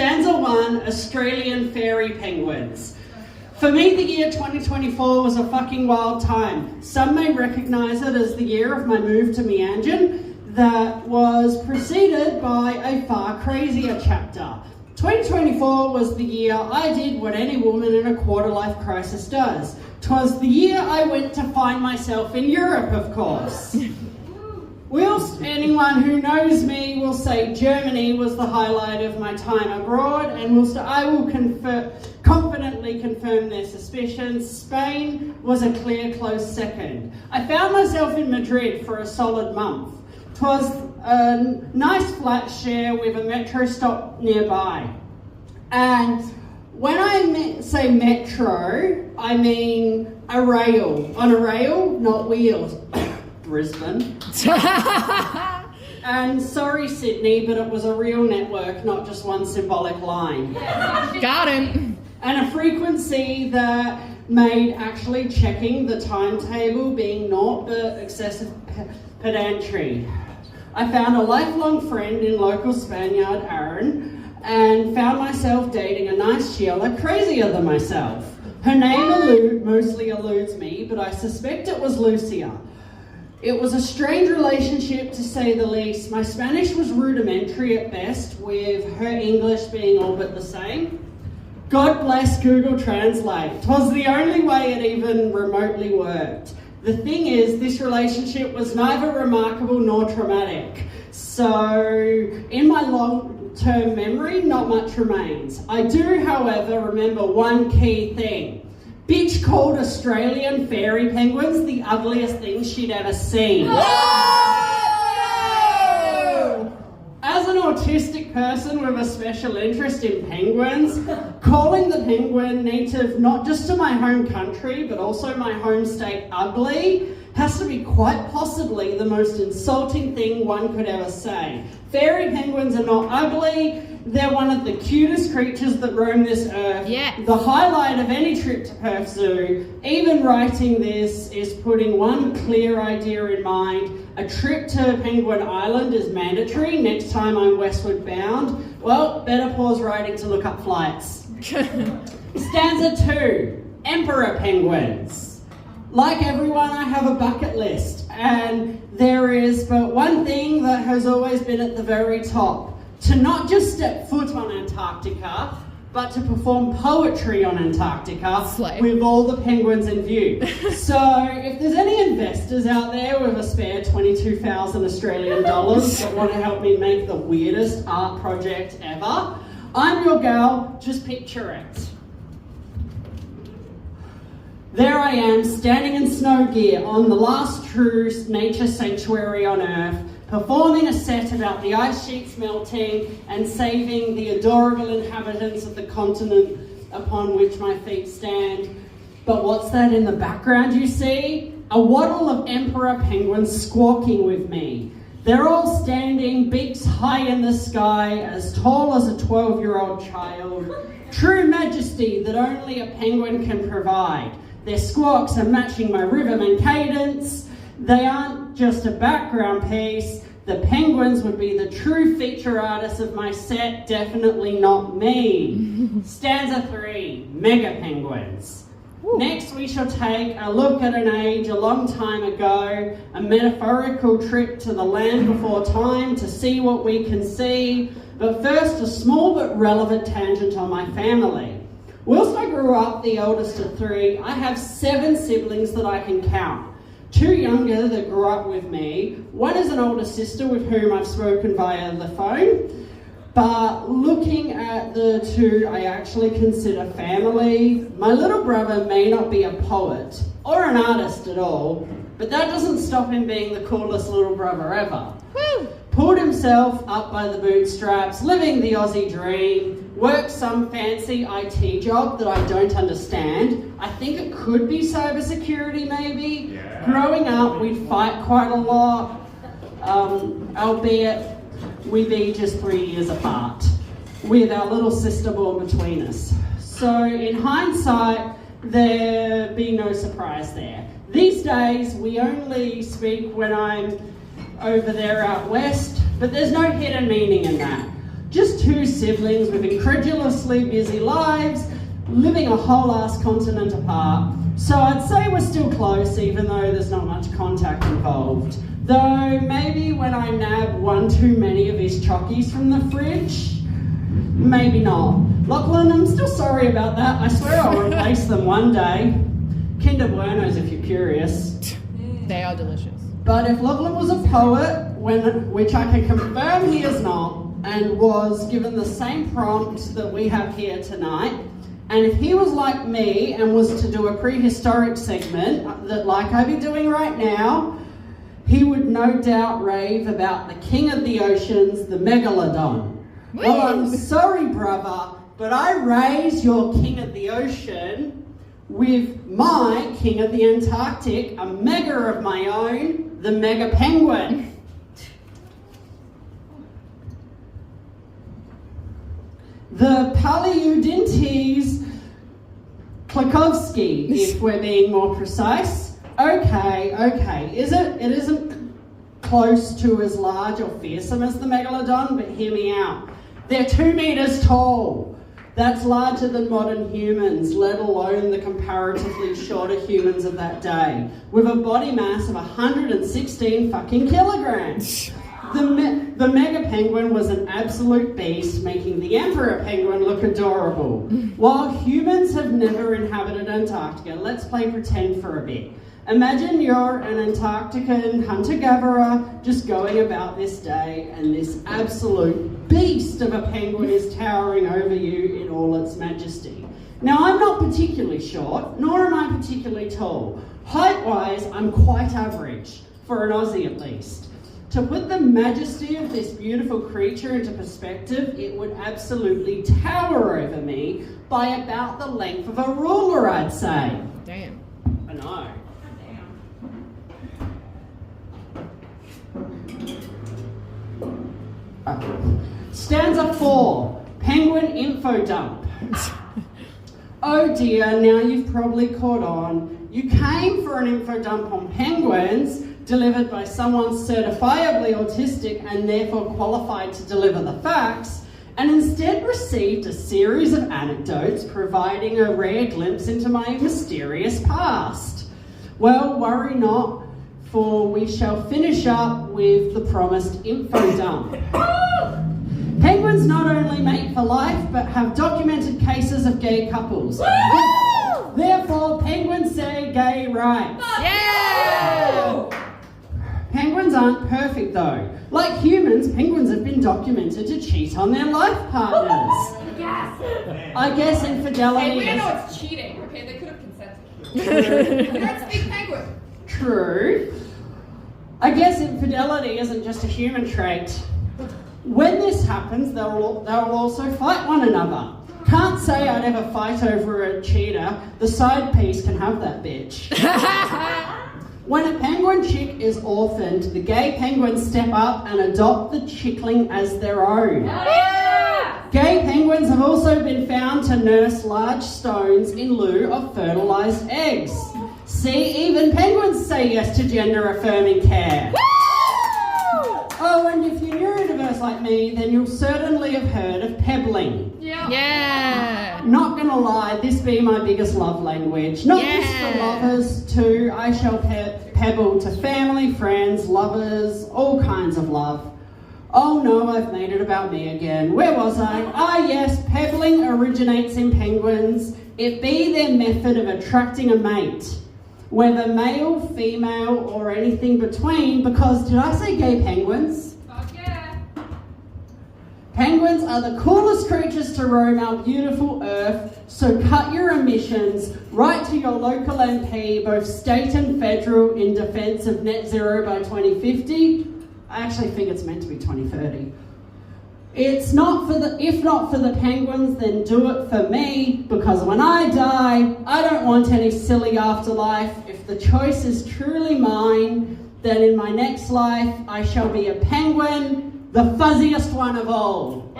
Stanza 1, Australian fairy penguins. For me, the year 2024 was a fucking wild time. Some may recognise it as the year of my move to Meanjin that was preceded by a far crazier chapter. 2024 was the year I did what any woman in a quarter-life crisis does. 'Twas the year I went to find myself in Europe, of course. Whilst anyone who knows me will say Germany was the highlight of my time abroad, and whilst I will confidently confirm their suspicions, Spain was a clear close second. I found myself in Madrid for a solid month. 'Twas a nice flat share with a metro stop nearby. And when I say metro, I mean a rail. On a rail, not wheels. Brisbane. And sorry, Sydney, but it was a real network, not just one symbolic line. Got him. And a frequency that made actually checking the timetable being naught but excessive pedantry. I found a lifelong friend in local Spaniard Aaron and found myself dating a nice Sheila crazier than myself. Her name mostly eludes me, but I suspect it was Lucia. It was a strange relationship, to say the least. My Spanish was rudimentary at best, with her English being all but the same. God bless Google Translate. 'Twas the only way it even remotely worked. The thing is, this relationship was neither remarkable nor traumatic. So, in my long-term memory, not much remains. I do, however, remember one key thing. Bitch called Australian fairy penguins the ugliest things she'd ever seen. As an autistic person with a special interest in penguins, calling the penguin native not just to my home country but also my home state ugly has to be quite possibly the most insulting thing one could ever say. Fairy penguins are not ugly. They're one of the cutest creatures that roam this earth. Yeah. The highlight of any trip to Perth Zoo, even writing this, is putting one clear idea in mind. A trip to Penguin Island is mandatory next time I'm westward bound. Well, better pause writing to look up flights. Stanza 2, Emperor penguins. Like everyone, I have a bucket list, and there is but one thing that has always been at the very top. To not just step foot on Antarctica, but to perform poetry on Antarctica with all the penguins in view. So if there's any investors out there with a spare 22,000 Australian dollars that want to help me make the weirdest art project ever, I'm your gal, just picture it. There I am, standing in snow gear on the last true nature sanctuary on Earth, performing a set about the ice sheets melting and saving the adorable inhabitants of the continent upon which my feet stand. But what's that in the background you see? A waddle of emperor penguins squawking with me. They're all standing, beaks high in the sky, as tall as a 12-year-old child. True majesty that only a penguin can provide. Their squawks are matching my rhythm and cadence. They aren't just a background piece. The penguins would be the true feature artists of my set, definitely not me. Stanza 3, Mega Penguins. Ooh. Next we shall take a look at an age a long time ago, a metaphorical trip to the land before time to see what we can see. But first, a small but relevant tangent on my family. Whilst I grew up the eldest of 3, I have 7 siblings that I can count. 2 younger that grew up with me. 1 is an older sister with whom I've spoken via the phone. But looking at the 2 I actually consider family, my little brother may not be a poet or an artist at all, but that doesn't stop him being the coolest little brother ever. Woo! Pulled himself up by the bootstraps, living the Aussie dream, worked some fancy IT job that I don't understand. I think it could be cybersecurity maybe. Yeah. Growing up, we'd fight quite a lot, albeit we be just 3 years apart, with our little sister born between us. So in hindsight, there'd be no surprise there. These days, we only speak when I'm over there out west, but there's no hidden meaning in that. Just two siblings with incredulously busy lives, living a whole ass continent apart. So I'd say we're still close, even though there's not much contact involved. Though maybe when I nab one too many of his chockies from the fridge, maybe not. Lachlan, I'm still sorry about that. I swear I'll replace them one day. Kinder Buenos if you're curious. They are delicious. But if Lachlan was a poet, which I can confirm he is not, and was given the same prompt that we have here tonight, and if he was like me and was to do a prehistoric segment, that like I'd be doing right now, he would no doubt rave about the king of the oceans, the megalodon. Well, I'm sorry, brother, but I raise your king of the ocean with my king of the Antarctic, a mega of my own, the mega penguin. The Paleodintes Klakovsky, if we're being more precise. Okay. It isn't close to as large or fearsome as the megalodon, but hear me out. They're 2 meters tall. That's larger than modern humans, let alone the comparatively shorter humans of that day, with a body mass of 116 fucking kilograms. The mega penguin was an absolute beast, making the emperor penguin look adorable. While humans have never inhabited Antarctica, let's play pretend for a bit. Imagine you're an Antarctican hunter-gatherer just going about this day, and this absolute beast of a penguin is towering over you in all its majesty. Now, I'm not particularly short, nor am I particularly tall. Height-wise, I'm quite average, for an Aussie at least. To put the majesty of this beautiful creature into perspective, it would absolutely tower over me by about the length of a ruler, I'd say. Damn. I know. Stanza 4, Penguin Info Dump. Oh dear, now you've probably caught on. You came for an info dump on penguins, delivered by someone certifiably autistic and therefore qualified to deliver the facts, and instead received a series of anecdotes providing a rare glimpse into my mysterious past. Well, worry not, for we shall finish up with the promised info dump. Penguins not only mate for life, but have documented cases of gay couples. Therefore, penguins say gay rights. Yeah! Penguins aren't perfect though. Like humans, penguins have been documented to cheat on their life partners. Yes! I guess infidelity Hey, we is... know it's cheating, okay? They could have consented. They don't speak penguin. True. I guess infidelity isn't just a human trait. When this happens, they'll also fight one another. Can't say I'd ever fight over a cheater. The side piece can have that bitch. When a penguin chick is orphaned, the gay penguins step up and adopt the chickling as their own. Yeah! Gay penguins have also been found to nurse large stones in lieu of fertilised eggs. See, even penguins say yes to gender-affirming care. Oh, and if you're neurodiverse like me, then you'll certainly have heard of pebbling. Yeah. Not gonna lie, this be my biggest love language. Not just for lovers too. I shall pebble to family, friends, lovers, all kinds of love. Oh no, I've made it about me again. Where was I? Ah yes, pebbling originates in penguins. It be their method of attracting a mate. Whether male, female, or anything between, because did I say gay penguins? Fuck yeah! Penguins are the coolest creatures to roam our beautiful earth, so cut your emissions, write to your local MP, both state and federal, in defence of net zero by 2050. I actually think it's meant to be 2030. If not for the penguins, then do it for me, because when I die, I don't want any silly afterlife. If the choice is truly mine, then in my next life, I shall be a penguin, the fuzziest one of all.